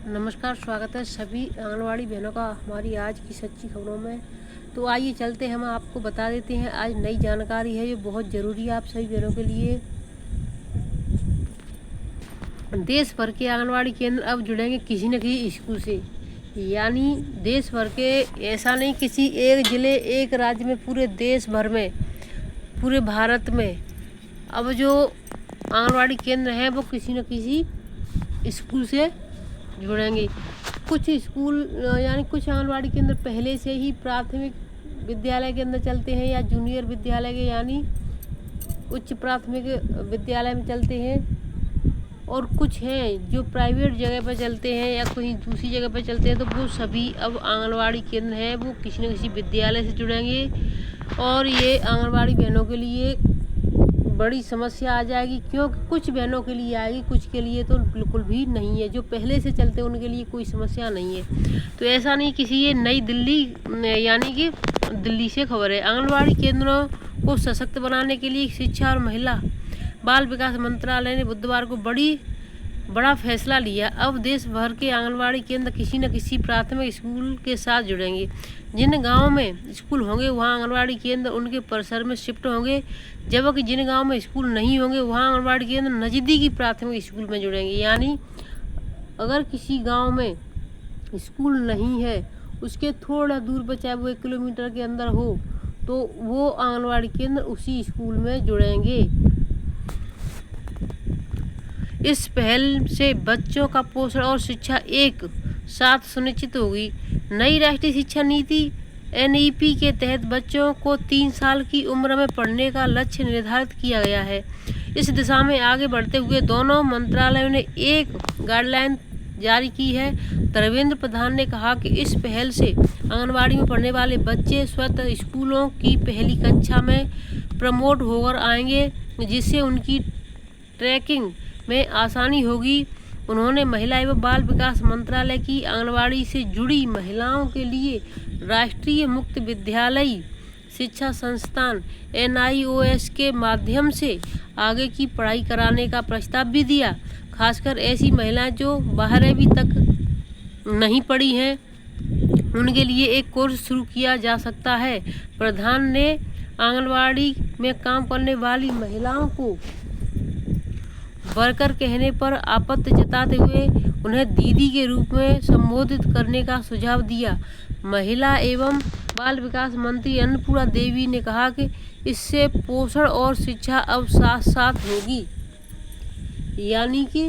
नमस्कार, स्वागत है सभी आंगनवाड़ी बहनों का हमारी आज की सच्ची खबरों में। तो आइए चलते हैं, हम आपको बता देते हैं आज नई जानकारी है जो बहुत ज़रूरी है आप सभी बहनों के लिए। देश भर के आंगनवाड़ी केंद्र अब जुड़ेंगे किसी न किसी स्कूल से, यानी देश भर के, ऐसा नहीं किसी एक ज़िले एक राज्य में, पूरे देश भर में, पूरे भारत में अब जो आंगनवाड़ी केंद्र हैं वो किसी न किसी स्कूल से जुड़ेंगे। कुछ स्कूल यानी कुछ आंगनवाड़ी केंद्र पहले से ही प्राथमिक विद्यालय के अंदर चलते हैं या जूनियर विद्यालय के यानी उच्च प्राथमिक विद्यालय में चलते हैं, और कुछ हैं जो प्राइवेट जगह पर चलते हैं या कहीं दूसरी जगह पर चलते हैं। तो वो सभी अब आंगनवाड़ी केंद्र हैं वो किसी न किसी विद्यालय से जुड़ेंगे, और ये आंगनवाड़ी बहनों के लिए बड़ी समस्या आ जाएगी, क्योंकि कुछ बहनों के लिए आएगी, कुछ के लिए तो बिल्कुल भी नहीं है। जो पहले से चलते हैं उनके लिए कोई समस्या नहीं है। तो ऐसा नहीं किसी, ये नई दिल्ली यानी कि दिल्ली से खबर है। आंगनवाड़ी केंद्रों को सशक्त बनाने के लिए शिक्षा और महिला बाल विकास मंत्रालय ने बुधवार को बड़ा फैसला लिया। अब देश भर के आंगनवाड़ी केंद्र किसी न किसी प्राथमिक स्कूल के साथ जुड़ेंगे। जिन गांवों में स्कूल होंगे वहां आंगनवाड़ी केंद्र उनके परिसर में शिफ्ट होंगे, जबकि जिन गांवों में स्कूल नहीं होंगे वहां आंगनवाड़ी केंद्र नज़दीकी प्राथमिक स्कूल में जुड़ेंगे। यानी अगर किसी गांव में स्कूल नहीं है, उसके थोड़ा दूर पर, चाहे वो 1 किलोमीटर के अंदर हो, तो वो आंगनवाड़ी केंद्र उसी स्कूल में जुड़ेंगे। इस पहल से बच्चों का पोषण और शिक्षा एक साथ सुनिश्चित होगी। नई राष्ट्रीय शिक्षा नीति NEP के तहत बच्चों को 3 साल की उम्र में पढ़ने का लक्ष्य निर्धारित किया गया है। इस दिशा में आगे बढ़ते हुए दोनों मंत्रालयों ने एक गाइडलाइन जारी की है। धर्मेंद्र प्रधान ने कहा कि इस पहल से आंगनवाड़ी में पढ़ने वाले बच्चे स्वतः स्कूलों की पहली कक्षा में प्रमोट होकर आएंगे, जिससे उनकी ट्रैकिंग में आसानी होगी। उन्होंने महिला एवं बाल विकास मंत्रालय की आंगनवाड़ी से जुड़ी महिलाओं के लिए राष्ट्रीय मुक्त विद्यालय शिक्षा संस्थान NIOS के माध्यम से आगे की पढ़ाई कराने का प्रस्ताव भी दिया। खासकर ऐसी महिलाएं जो 12वीं तक नहीं पढ़ी हैं, उनके लिए एक कोर्स शुरू किया जा सकता है। प्रधान ने आंगनवाड़ी में काम करने वाली महिलाओं को वर्कर कहने पर आपत्ति जताते हुए उन्हें दीदी के रूप में संबोधित करने का सुझाव दिया। महिला एवं बाल विकास मंत्री अन्नपूर्णा देवी ने कहा कि इससे पोषण और शिक्षा अब साथ साथ होगी। यानी कि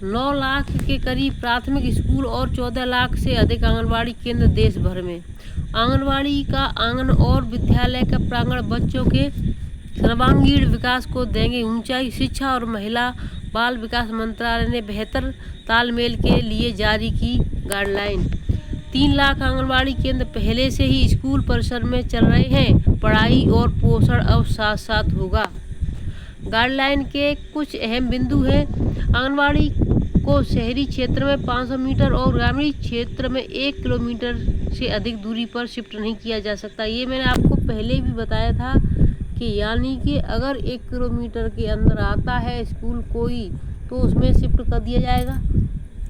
9 लाख के करीब प्राथमिक स्कूल और 14 लाख से अधिक आंगनवाड़ी केंद्र देश भर में। आंगनवाड़ी का आंगन और विद्यालय का प्रांगण बच्चों के सर्वांगीण विकास को देंगे ऊंचाई। शिक्षा और महिला बाल विकास मंत्रालय ने बेहतर तालमेल के लिए जारी की गाइडलाइन। 3 लाख आंगनवाड़ी केंद्र पहले से ही स्कूल परिसर में चल रहे हैं। पढ़ाई और पोषण अब साथ साथ होगा। गाइडलाइन के कुछ अहम बिंदु हैं। आंगनवाड़ी को शहरी क्षेत्र में 500 मीटर और ग्रामीण क्षेत्र में 1 किलोमीटर से अधिक दूरी पर शिफ्ट नहीं किया जा सकता। ये मैंने आपको पहले भी बताया था कि यानी कि अगर 1 किलोमीटर के अंदर आता है स्कूल कोई, तो उसमें शिफ्ट कर दिया जाएगा।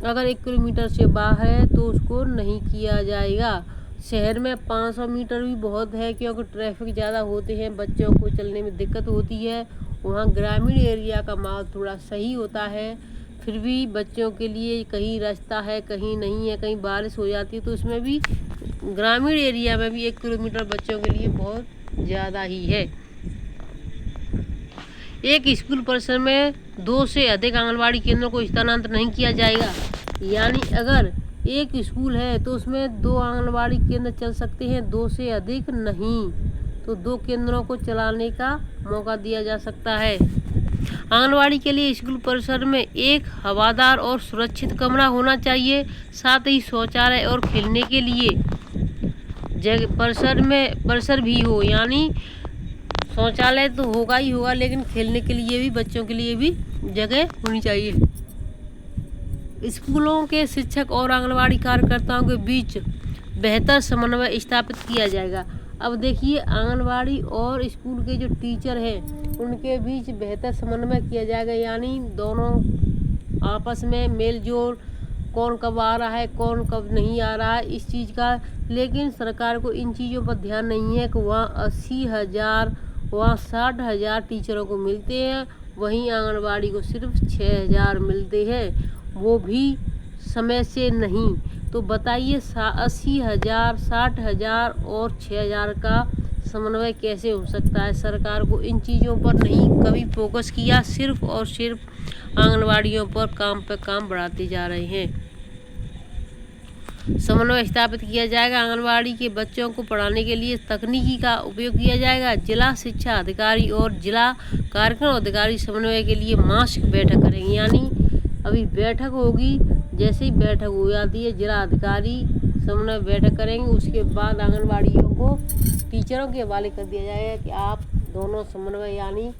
अगर 1 किलोमीटर से बाहर है तो उसको नहीं किया जाएगा। शहर में 500 मीटर भी बहुत है, क्योंकि ट्रैफिक ज़्यादा होते हैं, बच्चों को चलने में दिक्कत होती है। वहाँ ग्रामीण एरिया का माहौल थोड़ा सही होता है, फिर भी बच्चों के लिए कहीं रास्ता है, कहीं नहीं है, कहीं बारिश हो जाती है, तो उसमें भी ग्रामीण एरिया में भी 1 किलोमीटर बच्चों के लिए बहुत ज़्यादा ही है। एक स्कूल परिसर में 2 से अधिक आंगनवाड़ी केंद्रों को स्थानांतरित नहीं किया जाएगा। यानी अगर एक स्कूल है तो उसमें 2 आंगनवाड़ी केंद्र चल सकते हैं, 2 से अधिक नहीं। तो 2 केंद्रों को चलाने का मौका दिया जा सकता है। आंगनवाड़ी के लिए स्कूल परिसर में एक हवादार और सुरक्षित कमरा होना चाहिए, साथ ही शौचालय और खेलने के लिए जगह परिसर भी हो। यानी शौचालय तो होगा ही होगा, लेकिन खेलने के लिए भी, बच्चों के लिए भी जगह होनी चाहिए। स्कूलों के शिक्षक और आंगनवाड़ी कार्यकर्ताओं के बीच बेहतर समन्वय स्थापित किया जाएगा। अब देखिए आंगनवाड़ी और स्कूल के जो टीचर हैं उनके बीच बेहतर समन्वय किया जाएगा, यानी दोनों आपस में मेल जोल, कौन कब आ रहा है कौन कब नहीं आ रहा है इस चीज़ का। लेकिन सरकार को इन चीज़ों पर ध्यान नहीं है कि वहाँ 80,000 वहाँ 60,000 टीचरों को मिलते हैं, वहीं आंगनवाड़ी को सिर्फ 6,000 मिलते हैं, वो भी समय से नहीं। तो बताइए 80,000, 60,000 और 6,000 का समन्वय कैसे हो सकता है। सरकार को इन चीज़ों पर नहीं कभी फोकस किया, सिर्फ और सिर्फ आंगनवाड़ियों पर काम बढ़ाते जा रहे हैं। समन्वय स्थापित किया जाएगा। आंगनवाड़ी के बच्चों को पढ़ाने के लिए तकनीकी का उपयोग किया जाएगा। जिला शिक्षा अधिकारी और जिला कार्यक्रम अधिकारी समन्वय के लिए मासिक बैठक करेंगे, यानी अभी बैठक होगी, जैसे ही बैठक हो जाती है जिला अधिकारी समन्वय बैठक करेंगे, उसके बाद आंगनवाड़ियों को टीचरों के हवाले कर दिया जाएगा कि आप दोनों समन्वय यानी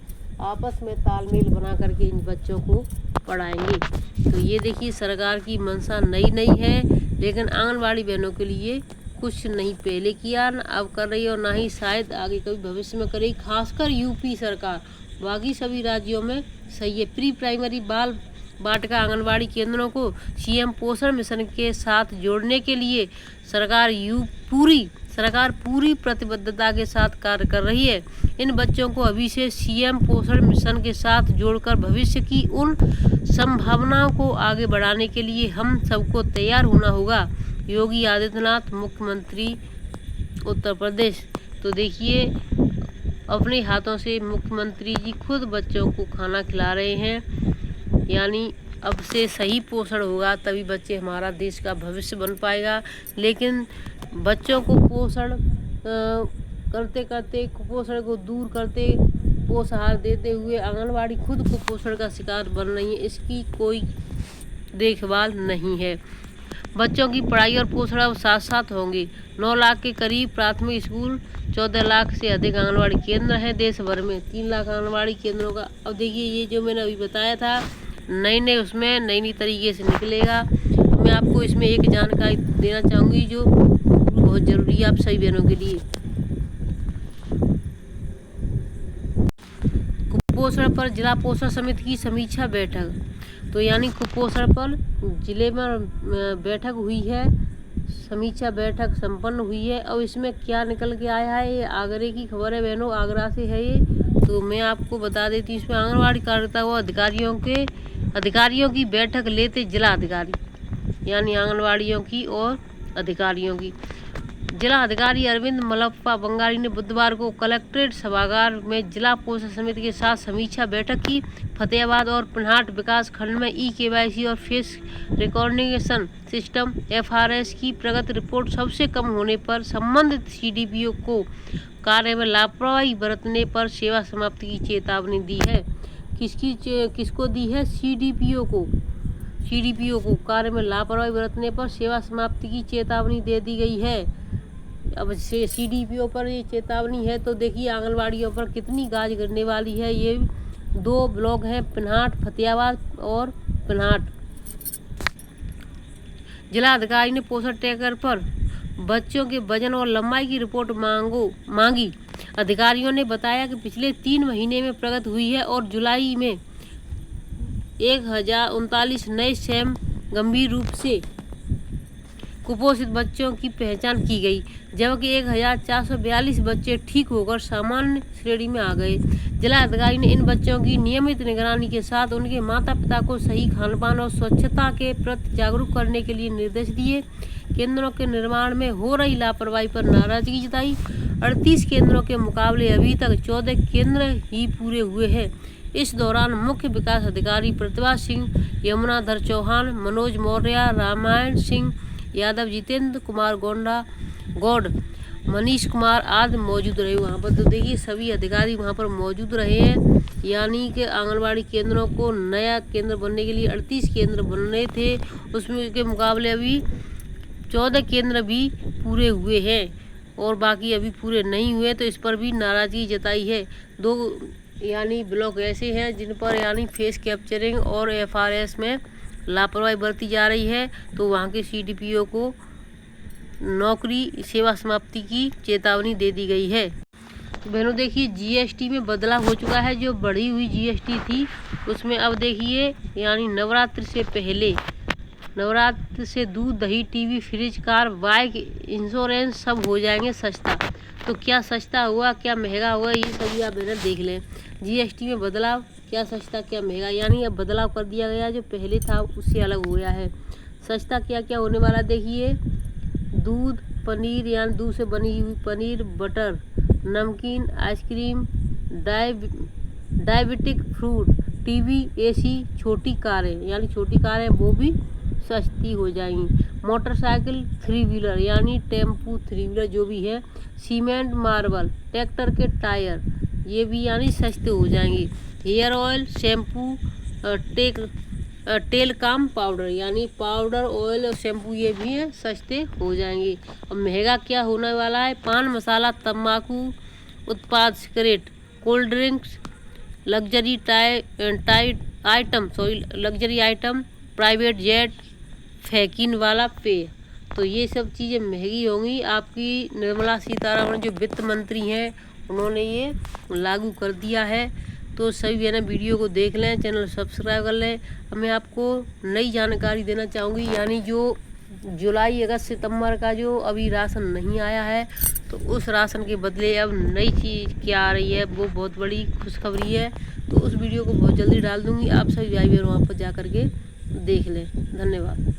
आपस में तालमेल बना करके इन बच्चों को पढ़ाएंगे। तो ये देखिए सरकार की मंशा नई है, लेकिन आंगनवाड़ी बहनों के लिए कुछ नहीं पहले किया, न अब कर रही है और ना ही शायद आगे कभी भविष्य में करेगी। खासकर यूपी सरकार, बाकी सभी राज्यों में सही है। प्री प्राइमरी बाल वाटिका आंगनवाड़ी केंद्रों को सीएम पोषण मिशन के साथ जोड़ने के लिए सरकार पूरी प्रतिबद्धता के साथ कार्य कर रही है। इन बच्चों को अभी से सीएम पोषण मिशन के साथ जोड़कर भविष्य की उन संभावनाओं को आगे बढ़ाने के लिए हम सबको तैयार होना होगा। योगी आदित्यनाथ, मुख्यमंत्री उत्तर प्रदेश। तो देखिए अपने हाथों से मुख्यमंत्री जी खुद बच्चों को खाना खिला रहे हैं, यानी अब से सही पोषण होगा तभी बच्चे हमारा देश का भविष्य बन पाएगा। लेकिन बच्चों को पोषण करते करते कुपोषण को दूर करते पोषाहार देते हुए आंगनवाड़ी खुद कुपोषण का शिकार बन रही है, इसकी कोई देखभाल नहीं है। बच्चों की पढ़ाई और पोषण अब साथ साथ होंगे। 9 लाख के करीब प्राथमिक स्कूल, 14 लाख से अधिक आंगनवाड़ी केंद्र हैं देश भर में, 3 लाख आंगनवाड़ी केंद्रों का। अब देखिए ये जो मैंने अभी बताया था नई उसमें नई तरीके से निकलेगा। मैं आपको इसमें एक जानकारी देना चाहूँगी जो बहुत ज़रूरी है आप सभी बहनों के लिए। कुपोषण पर जिला पोषण समिति की समीक्षा बैठक। तो यानी कुपोषण पर जिले में बैठक हुई है, समीक्षा बैठक संपन्न हुई है। और इसमें क्या निकल के आया है, ये आगरे की खबर है बहनों, आगरा से है ये। तो मैं आपको बता देती हूँ, इसमें आंगनवाड़ी कार्यकर्ता व अधिकारियों की बैठक लेते जिला अधिकारी, यानी आंगनवाड़ियों की और अधिकारियों की। जिला अधिकारी अरविंद मलप्पा बंगाली ने बुधवार को कलेक्ट्रेट सभागार में जिला पोषण समिति के साथ समीक्षा बैठक की। फतेहाबाद और पिन्हाट विकास खंड में KYC और फेस रिकॉग्निशन सिस्टम FRS की प्रगति रिपोर्ट सबसे कम होने पर संबंधित CDPO को कार्य में लापरवाही बरतने पर सेवा समाप्ति की चेतावनी दी है। किसको दी है? CDPO को कार्य में लापरवाही बरतने पर सेवा समाप्ति की चेतावनी दे दी गई है। अब से CDPO पर ये चेतावनी है तो देखिए आंगनवाड़ियों पर कितनी गाज गिरने वाली है। ये 2 ब्लॉक हैं, पिन्हाट, फतेहाबाद और पिन्हाट। जिला अधिकारी ने पोषण ट्रैकर पर बच्चों के वजन और लंबाई की रिपोर्ट मांगी। अधिकारियों ने बताया कि पिछले 3 महीने में प्रगति हुई है और जुलाई में 1039 नए स्वयं गंभीर रूप से कुपोषित बच्चों की पहचान की गई, जबकि 1442 बच्चे ठीक होकर सामान्य श्रेणी में आ गए। जिला अधिकारी ने इन बच्चों की नियमित निगरानी के साथ उनके माता पिता को सही खानपान और स्वच्छता के प्रति जागरूक करने के लिए निर्देश दिए। केंद्रों के निर्माण में हो रही लापरवाही पर नाराजगी जताई। 38 केंद्रों के मुकाबले अभी तक 14 केंद्र ही पूरे हुए हैं। इस दौरान मुख्य विकास अधिकारी प्रतिभा सिंह, यमुनाधर चौहान, मनोज मौर्य, रामायण सिंह यादव, जितेंद्र कुमार गौड़, मनीष कुमार आदि मौजूद रहे वहाँ पर। तो देखिए सभी अधिकारी वहाँ पर मौजूद रहे हैं, यानी कि आंगनवाड़ी केंद्रों को नया केंद्र बनने के लिए 38 केंद्र बनने थे, उसमें के मुकाबले अभी 14 केंद्र भी पूरे हुए हैं और बाकी अभी पूरे नहीं हुए, तो इस पर भी नाराज़गी जताई है। 2 यानी ब्लॉक ऐसे हैं जिन पर यानी फेस कैप्चरिंग और FRS में लापरवाही बरती जा रही है, तो वहाँ के CDPO को नौकरी सेवा समाप्ति की चेतावनी दे दी गई है। बहनों देखिए जीएसटी में बदलाव हो चुका है। जो बढ़ी हुई जीएसटी थी उसमें अब देखिए यानी नवरात्र से पहले, नवरात्र से दूध, दही, TV, fridge, car, bike, insurance सब हो जाएंगे सस्ता। तो क्या सस्ता हुआ, क्या महंगा हुआ, ये सभी आप बहनों देख लें। जीएसटी में बदलाव, क्या सस्ता क्या महंगा, यानी अब बदलाव कर दिया गया। जो पहले था उससे अलग हो गया है। सस्ता क्या क्या होने वाला देखिए, दूध, पनीर यानी दूध से बनी हुई पनीर, बटर, नमकीन, ice cream, diabetic fruit, TV, AC, छोटी कारें यानी छोटी कारें वो भी सस्ती हो जाएंगी। मोटरसाइकिल, थ्री व्हीलर यानी टेम्पू, थ्री व्हीलर जो भी है, सीमेंट, मार्बल, ट्रैक्टर के टायर ये भी यानी सस्ते हो जाएंगे। हेयर ऑयल, शैम्पू, टेलकाम पाउडर यानी पाउडर, ऑयल और शैम्पू ये भी है सस्ते हो जाएंगे। और महंगा क्या होने वाला है, पान मसाला, तम्बाकू उत्पाद, cigarette, cold drinks, luxury luxury item, private jet, फैकिन वाला पेय। तो ये सब चीज़ें महंगी होंगी। आपकी निर्मला सीतारमण जो वित्त मंत्री हैं उन्होंने ये लागू कर दिया है। तो सभी है ना वीडियो को देख लें, चैनल सब्सक्राइब कर लें। अब मैं आपको नई जानकारी देना चाहूँगी, यानी जो जुलाई, अगस्त, सितंबर का जो अभी राशन नहीं आया है तो उस राशन के बदले अब नई चीज़ क्या आ रही है, वो बहुत बड़ी खुशखबरी है। तो उस वीडियो को बहुत जल्दी डाल दूँगी, आप सभी भाई बहन वहाँ पर जा कर के देख लें। धन्यवाद।